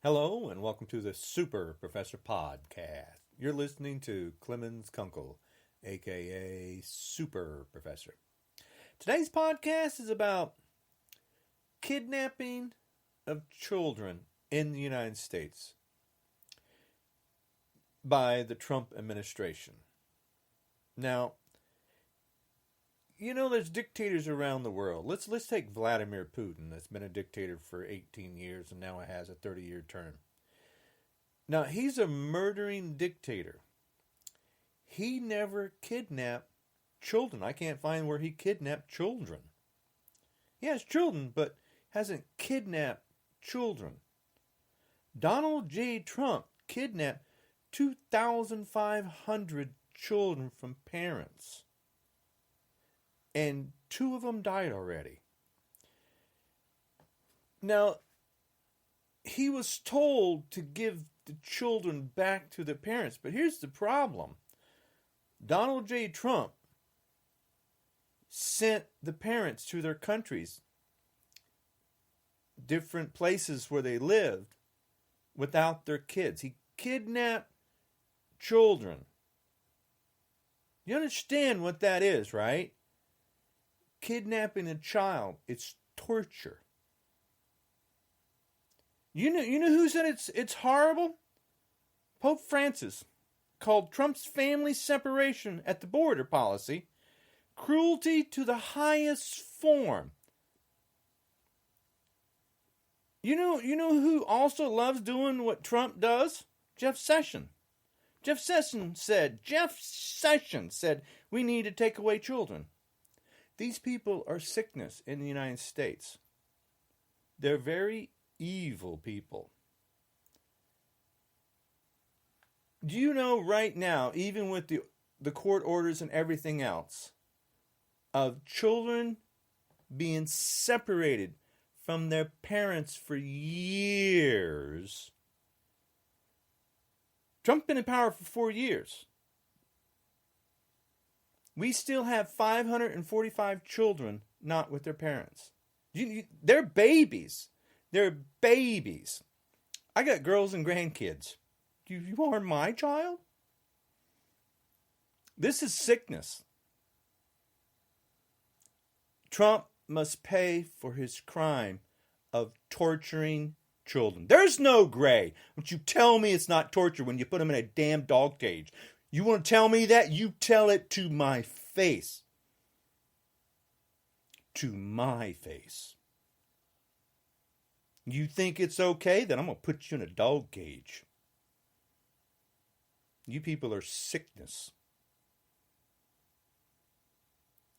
Hello and welcome to the Super Professor Podcast. You're listening to Clemons Kunkel, aka Super Professor. Today's podcast is about kidnapping of children in the United States by the Trump administration. Now, there's dictators around the world. Let's take Vladimir Putin, that's been a dictator for 18 years and now has a 30-year term. Now, he's a murdering dictator. He never kidnapped children. I can't find where he kidnapped children. He has children, but hasn't kidnapped children. Donald J. Trump kidnapped 2,500 children from parents. And 2 of them died already. Now, he was told to give the children back to the parents. But here's the problem. Donald J. Trump sent the parents to their countries, different places where they lived, without their kids. He kidnapped children. You understand what that is, right? Kidnapping a child, it's torture. You know who said it's horrible? Pope Francis called Trump's family separation at the border policy cruelty to the highest form. You know who also loves doing what Trump does? Jeff Sessions. Jeff Sessions said we need to take away children. These people are sickness in the United States. They're very evil people. Do you know right now, even with the court orders and everything else, of children being separated from their parents for years? Trump's been in power for 4 years. We still have 545 children not with their parents. They're babies. They're babies. I got girls and grandkids. You harm my child? This is sickness. Trump must pay for his crime of torturing children. There's no gray. Don't you tell me it's not torture when you put them in a damn dog cage. You want to tell me that? You tell it to my face. To my face. You think it's okay? Then I'm going to put you in a dog cage. You people are sickness.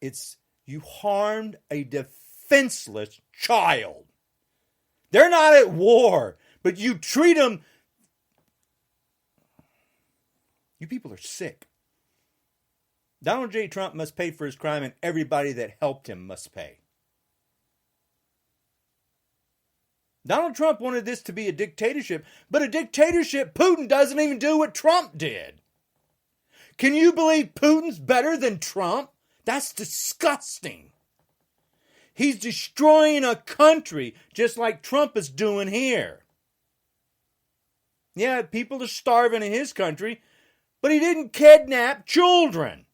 You harmed a defenseless child. They're not at war, but you treat them. You people are sick. Donald J. Trump must pay for his crime, and everybody that helped him must pay. Donald Trump wanted this to be a dictatorship, but a dictatorship, Putin doesn't even do what Trump did. Can you believe Putin's better than Trump? That's disgusting. He's destroying a country just like Trump is doing here. Yeah, people are starving in his country, but he didn't kidnap children.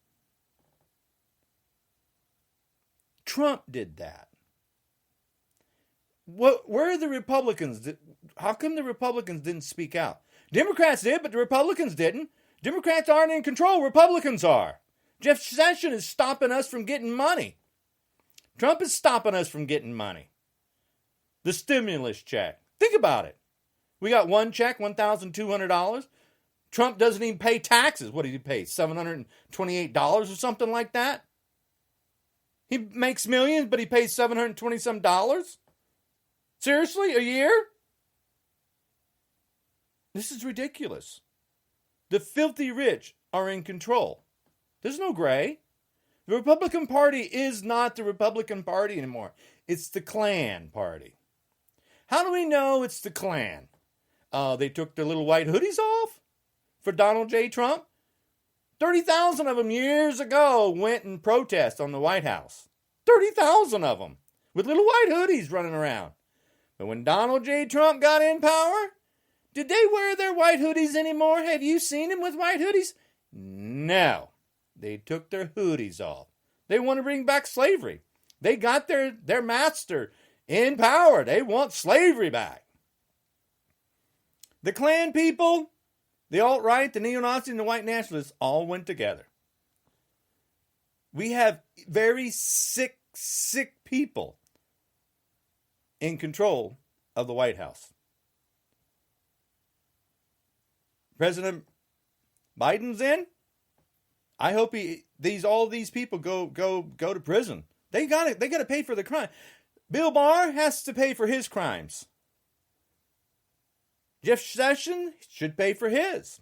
Trump did that. Where are the Republicans? How come the Republicans didn't speak out? Democrats did, but the Republicans didn't. Democrats aren't in control. Republicans are. Jeff Sessions is stopping us from getting money. Trump is stopping us from getting money. The stimulus check. Think about it. We got one check, $1,200. Trump doesn't even pay taxes. What did he pay? $728 or something like that? He makes millions, but he pays $720 some dollars? Seriously? A year? This is ridiculous. The filthy rich are in control. There's no gray. The Republican Party is not the Republican Party anymore. It's the Klan Party. How do we know it's the Klan? They took their little white hoodies off for Donald J. Trump. 30,000 of them years ago went and protest on the White House. 30,000 of them with little white hoodies running around. But when Donald J. Trump got in power, Did they wear their white hoodies anymore? Have you seen them with white hoodies? No. They took their hoodies off. They want to bring back slavery. They got their master in power. They want slavery back. The Klan people, the alt-right, the neo-Nazis, and the white nationalists all went together. We have very sick people in control of the White House. President Biden's in. I hope all these people go to prison. They got to pay for the crime. Bill Barr has to pay for his crimes. Jeff Sessions should pay for his.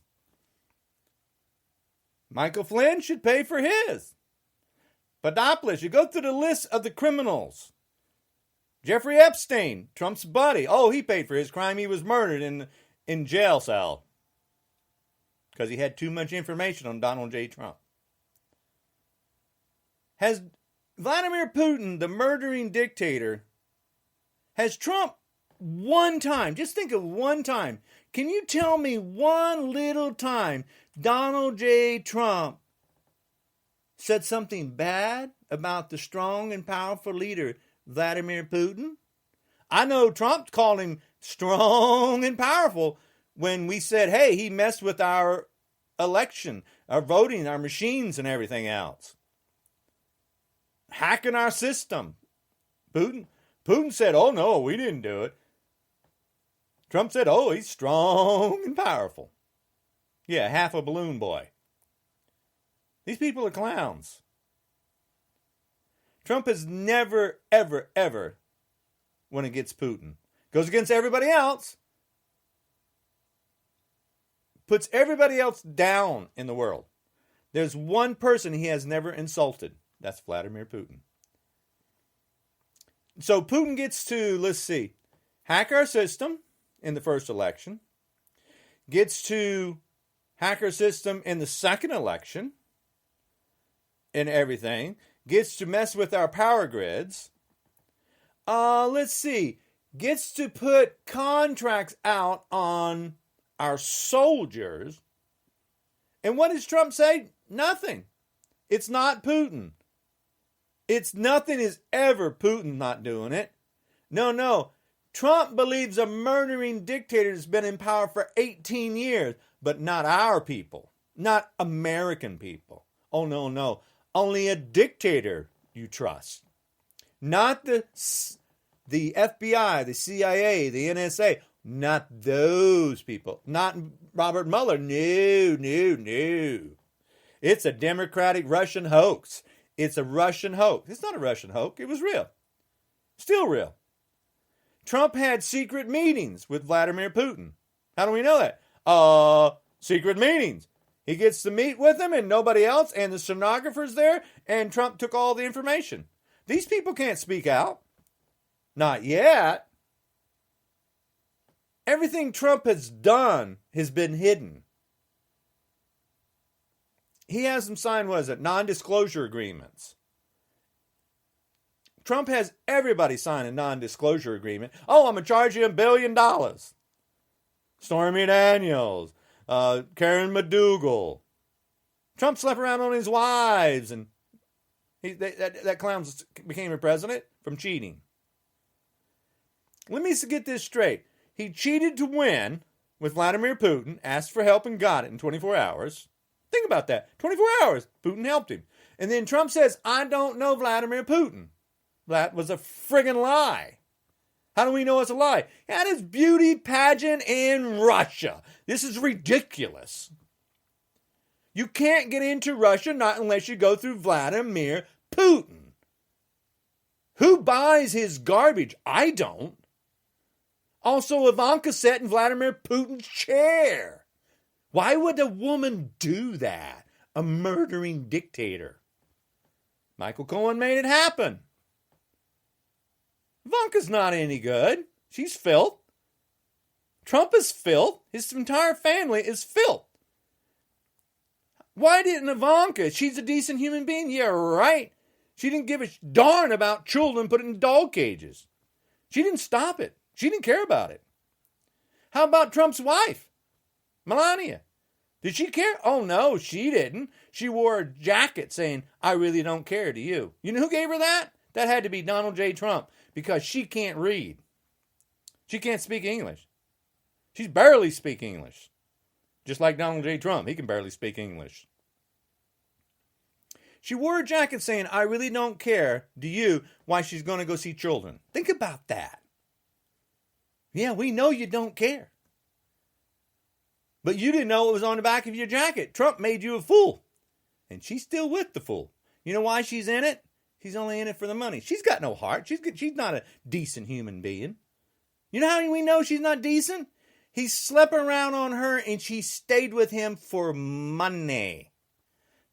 Michael Flynn should pay for his. Papadopoulos, you go through the list of the criminals. Jeffrey Epstein, Trump's buddy. Oh, he paid for his crime. He was murdered in jail cell because he had too much information on Donald J. Trump. Has Vladimir Putin, the murdering dictator, has Trump one time, just think of one time, can you tell me one little time Donald J. Trump said something bad about the strong and powerful leader, Vladimir Putin? I know Trump called him strong and powerful when we said, hey, he messed with our election, our voting, our machines and everything else. Hacking our system. Putin said, oh no, we didn't do it. Trump said, oh, he's strong and powerful. Yeah, half a balloon boy. These people are clowns. Trump has never, ever, ever went against Putin. Goes against everybody else. Puts everybody else down in the world. There's one person he has never insulted. That's Vladimir Putin. So Putin gets to, let's see, hack our system in the first election. Gets to hack our system in the second election. And everything. Gets to mess with our power grids. Let's see. Gets to put contracts out on our soldiers. And what does Trump say? Nothing. It's not Putin. It's nothing is ever Putin not doing it. No. Trump believes a murdering dictator has been in power for 18 years, but not our people. Not American people. Oh, no. Only a dictator you trust. Not the FBI, the CIA, the NSA. Not those people. Not Robert Mueller. No. It's a Democratic Russian hoax. It's a Russian hoax. It's not a Russian hoax. It was real. Still real. Trump had secret meetings with Vladimir Putin. How do we know that? Secret meetings. He gets to meet with him and nobody else, and the stenographer's there, and Trump took all the information. These people can't speak out. Not yet. Everything Trump has done has been hidden. He has them sign, non-disclosure agreements. Trump has everybody sign a non-disclosure agreement. Oh, I'm going to charge you $1 billion. Stormy Daniels, Karen McDougal. Trump slept around on his wives, and that clown became a president from cheating. Let me get this straight. He cheated to win with Vladimir Putin, asked for help and got it in 24 hours. Think about that. 24 hours, Putin helped him. And then Trump says, I don't know Vladimir Putin. That was a friggin' lie. How do we know it's a lie? He had his beauty pageant in Russia. This is ridiculous. You can't get into Russia not unless you go through Vladimir Putin. Who buys his garbage? I don't. Also, Ivanka sat in Vladimir Putin's chair. Why would a woman do that? A murdering dictator. Michael Cohen made it happen. Ivanka's not any good. She's filth. Trump is filth. His entire family is filth. Why didn't Ivanka? She's a decent human being. Yeah, right. She didn't give a darn about children put in dog cages. She didn't stop it. She didn't care about it. How about Trump's wife, Melania? Did she care? Oh, no, she didn't. She wore a jacket saying, I really don't care, do you? You know who gave her that? That had to be Donald J. Trump, because she can't read. She can't speak English. She's barely speak English. Just like Donald J. Trump, he can barely speak English. She wore a jacket saying, I really don't care, do you, why she's going to go see children. Think about that. Yeah, we know you don't care. But you didn't know it was on the back of your jacket. Trump made you a fool. And she's still with the fool. You know why she's in it? She's only in it for the money. She's got no heart. She's not a decent human being. You know how we know she's not decent? He slept around on her and she stayed with him for money.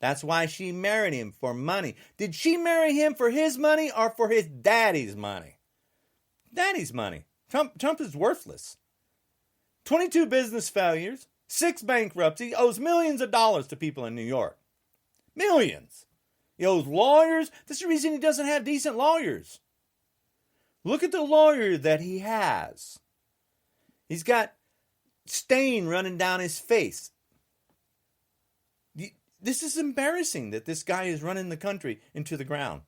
That's why she married him, for money. Did she marry him for his money or for his daddy's money? Daddy's money. Trump is worthless. 22 business failures. 6 bankruptcies, owes millions of dollars to people in New York. Millions. He owes lawyers. That's the reason he doesn't have decent lawyers. Look at the lawyer that he has. He's got stain running down his face. This is embarrassing that this guy is running the country into the ground.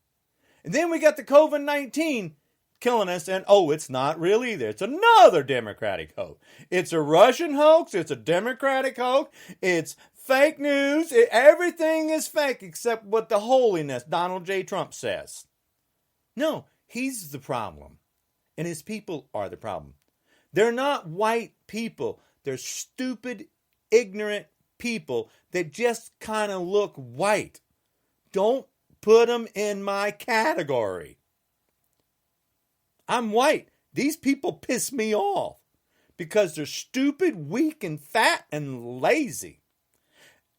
And then we got the COVID-19 killing us, and it's not real either. It's another Democratic hoax. It's a Russian hoax. It's a Democratic hoax. It's fake news. Everything is fake except what the holiness Donald J. Trump says. No, he's the problem, and his people are the problem. They're not white people. They're stupid, ignorant people that just kind of look white. Don't put them in my category. I'm white. These people piss me off because they're stupid, weak, and fat, and lazy.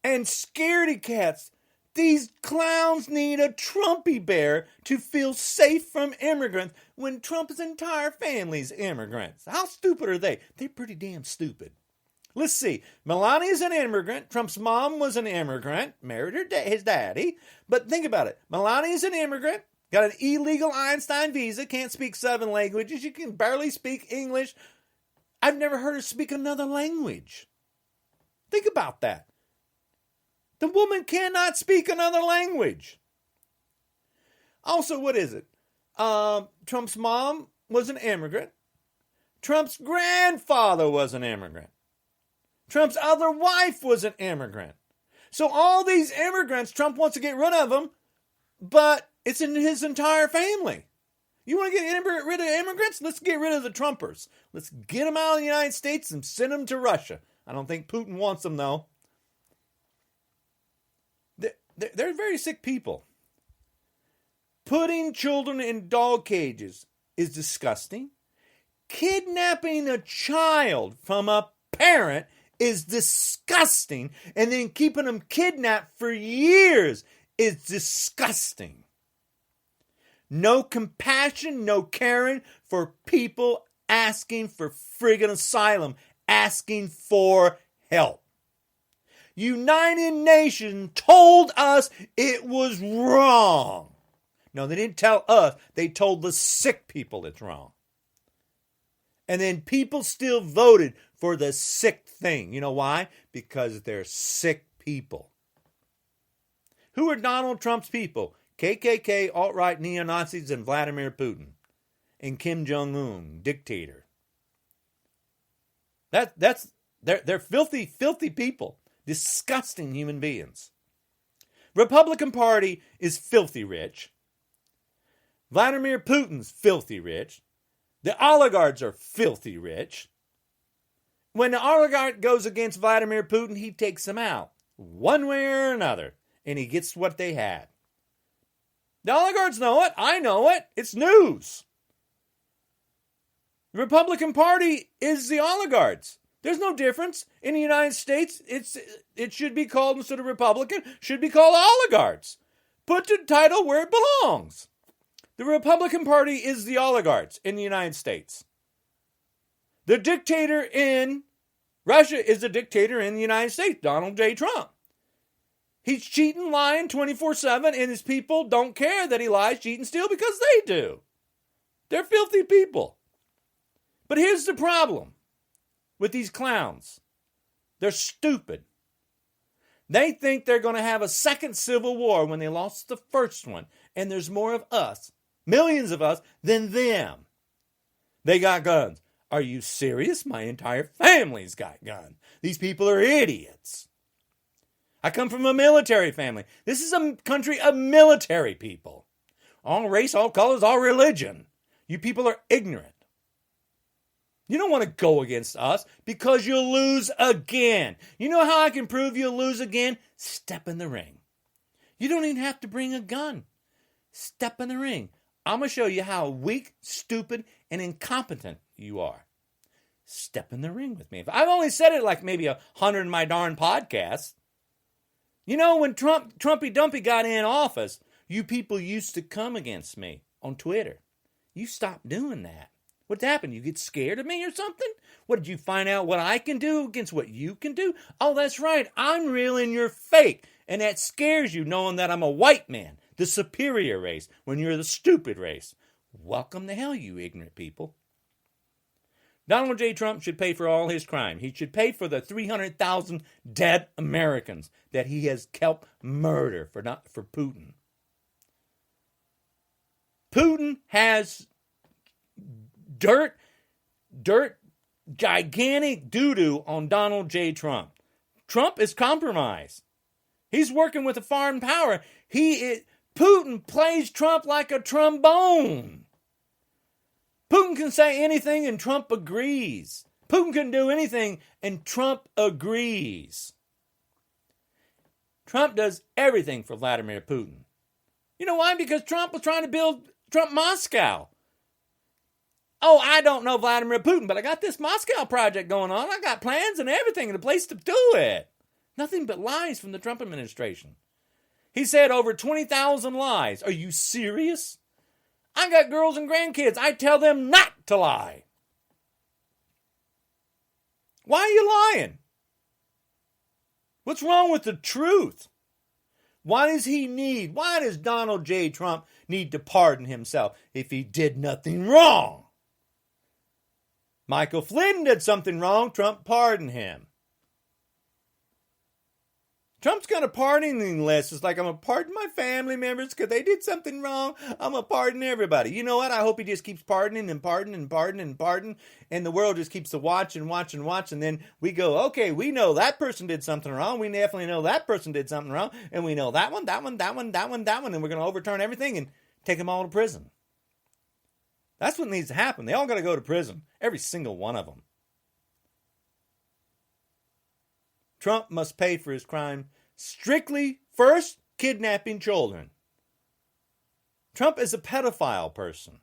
And scaredy cats. These clowns need a Trumpy bear to feel safe from immigrants when Trump's entire family's immigrants. How stupid are they? They're pretty damn stupid. Let's see. Melania's an immigrant. Trump's mom was an immigrant. Married his daddy. But think about it. Melania's an immigrant. Got an illegal Einstein visa, can't speak 7 languages, you can barely speak English. I've never heard her speak another language. Think about that. The woman cannot speak another language. Also, what is it? Trump's mom was an immigrant. Trump's grandfather was an immigrant. Trump's other wife was an immigrant. So all these immigrants, Trump wants to get rid of them, but it's in his entire family. You want to get rid of immigrants? Let's get rid of the Trumpers. Let's get them out of the United States and send them to Russia. I don't think Putin wants them, though. They're very sick people. Putting children in dog cages is disgusting. Kidnapping a child from a parent is disgusting. And then keeping them kidnapped for years is disgusting. No compassion, no caring for people asking for friggin' asylum, asking for help. United Nations told us it was wrong. No, they didn't tell us. They told the sick people it's wrong. And then people still voted for the sick thing. You know why? Because they're sick people. Who are Donald Trump's people? KKK, alt-right neo-Nazis, and Vladimir Putin. And Kim Jong-un, dictator. They're filthy, filthy people. Disgusting human beings. Republican Party is filthy rich. Vladimir Putin's filthy rich. The oligarchs are filthy rich. When the oligarch goes against Vladimir Putin, he takes them out. One way or another. And he gets what they had. The oligarchs know it. I know it. It's news. The Republican Party is the oligarchs. There's no difference. In the United States, it should be called, instead of Republican, should be called oligarchs. Put the title where it belongs. The Republican Party is the oligarchs in the United States. The dictator in Russia is the dictator in the United States, Donald J. Trump. He's cheating, lying 24/7, and his people don't care that he lies, cheat, and steal because they do. They're filthy people. But here's the problem. with these clowns. They're stupid. They think they're going to have a second civil war when they lost the first one. And there's more of us, millions of us, than them. They got guns. Are you serious? My entire family's got guns. These people are idiots. I come from a military family. This is a country of military people. All race, all colors, all religion. You people are ignorant. You don't want to go against us because you'll lose again. You know how I can prove you'll lose again? Step in the ring. You don't even have to bring a gun. Step in the ring. I'm going to show you how weak, stupid, and incompetent you are. Step in the ring with me. I've only said it like maybe 100 in my darn podcasts. You know, when Trumpy Dumpy got in office, you people used to come against me on Twitter. You stopped doing that. What happened? You get scared of me or something? What, did you find out what I can do against what you can do? Oh, that's right. I'm real and you're fake. And that scares you knowing that I'm a white man, the superior race, when you're the stupid race. Welcome to hell, you ignorant people. Donald J. Trump should pay for all his crime. He should pay for the 300,000 dead Americans that he has helped murder for Putin. Putin has dirt, gigantic doo-doo on Donald J. Trump. Trump is compromised. He's working with a foreign power. Putin plays Trump like a trombone. Putin can say anything and Trump agrees. Putin can do anything and Trump agrees. Trump does everything for Vladimir Putin. You know why? Because Trump was trying to build Trump Moscow. Oh, I don't know Vladimir Putin, but I got this Moscow project going on. I got plans and everything and a place to do it. Nothing but lies from the Trump administration. He said over 20,000 lies. Are you serious? I got girls and grandkids. I tell them not to lie. Why are you lying? What's wrong with the truth? Why does Donald J. Trump need to pardon himself if he did nothing wrong? Michael Flynn did something wrong. Trump pardoned him. Trump's got a pardoning list. It's like, I'm going to pardon my family members because they did something wrong. I'm going to pardon everybody. You know what? I hope he just keeps pardoning and pardoning and pardoning and pardoning. And the world just keeps to watch and watch and watch. And then we go, okay, we know that person did something wrong. We definitely know that person did something wrong. And we know that one. And we're going to overturn everything and take them all to prison. That's what needs to happen. They all got to go to prison. Every single one of them. Trump must pay for his crime strictly, first, kidnapping children. Trump is a pedophile person.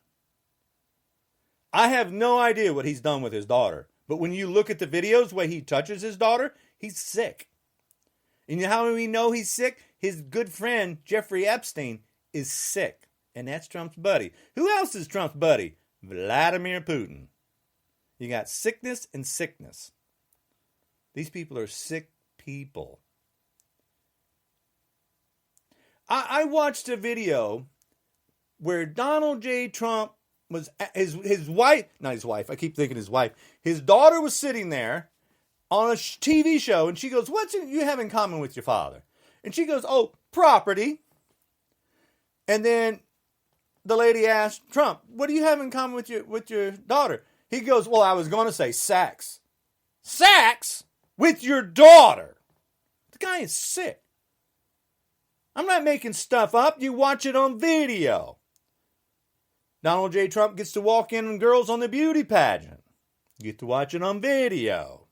I have no idea what he's done with his daughter. But when you look at the videos where he touches his daughter, he's sick. And you know how we know he's sick? His good friend, Jeffrey Epstein, is sick. And that's Trump's buddy. Who else is Trump's buddy? Vladimir Putin. You got sickness and sickness. These people are sick people. I watched a video where Donald J. Trump was his wife, not his wife, I keep thinking his wife. His daughter was sitting there on a TV show and she goes, "What you have in common with your father?" And she goes, "Oh, property." And then the lady asked Trump, "What do you have in common with your daughter?" He goes, "Well, I was going to say sex." Sex with your daughter? The guy is sick. I'm not making stuff up. You watch it on video. Donald J. Trump gets to walk in on girls on the beauty pageant. You get to watch it on video.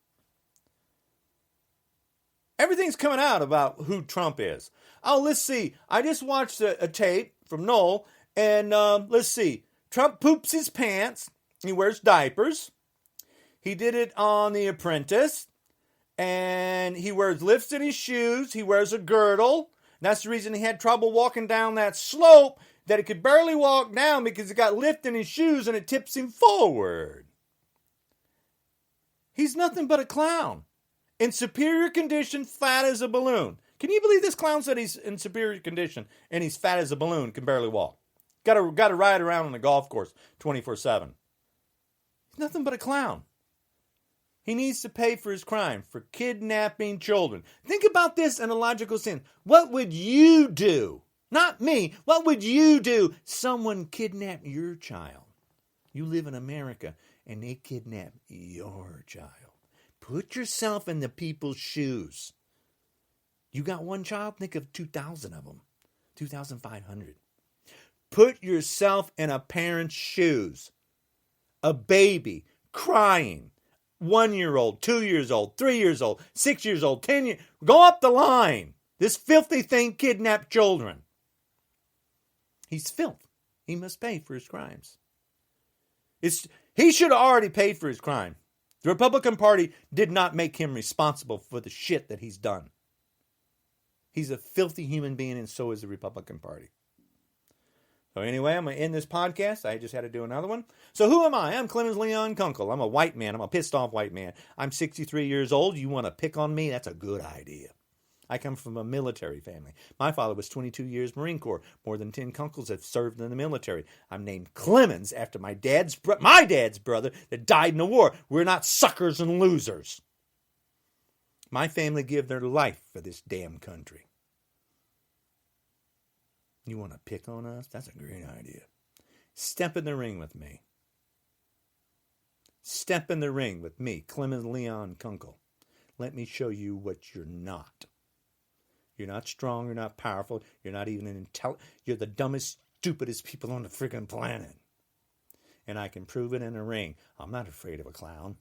Everything's coming out about who Trump is. Oh, let's see. I just watched a tape from Noel, and let's see. Trump poops his pants. He wears diapers. He did it on The Apprentice. And he wears lifts in his shoes. He wears a girdle. That's the reason he had trouble walking down that slope that he could barely walk down because he got lift in his shoes and it tips him forward. He's nothing but a clown. In superior condition, fat as a balloon. Can you believe this clown said he's in superior condition and he's fat as a balloon, can barely walk? Got to ride around on the golf course 24/7. He's nothing but a clown. He needs to pay for his crime, for kidnapping children. Think about this in a logical sense. What would you do? Not me. What would you do? Someone kidnapped your child. You live in America and they kidnap your child. Put yourself in the people's shoes. You got one child? Think of 2,000 of them. 2,500. Put yourself in a parent's shoes. A baby crying. 1-year-old, 2 years old, 3 years old, 6 years old, 10 years. Go up the line. This filthy thing kidnapped children. He's filth. He must pay for his crimes. He should have already paid for his crime. The Republican Party did not make him responsible for the shit that he's done. He's a filthy human being, and so is the Republican Party. So anyway, I'm going to end this podcast. I just had to do another one. So who am I? I'm Clemons Leon Kunkel. I'm a white man. I'm a pissed off white man. I'm 63 years old. You want to pick on me? That's a good idea. I come from a military family. My father was 22 years Marine Corps. More than 10 Kunkels have served in the military. I'm named Clemons after my dad's brother that died in the war. We're not suckers and losers. My family give their life for this damn country. You want to pick on us? That's a great idea. Step in the ring with me. Step in the ring with me, Clemons Leon Kunkel. Let me show you what you're not. You're not strong, you're not powerful, you're not even an intelligent. You're the dumbest, stupidest people on the freaking planet. And I can prove it in a ring. I'm not afraid of a clown.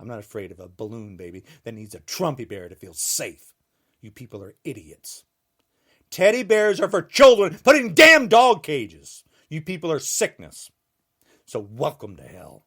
I'm not afraid of a balloon baby that needs a Trumpy bear to feel safe. You people are idiots. Teddy bears are for children put in damn dog cages. You people are sickness. So welcome to hell.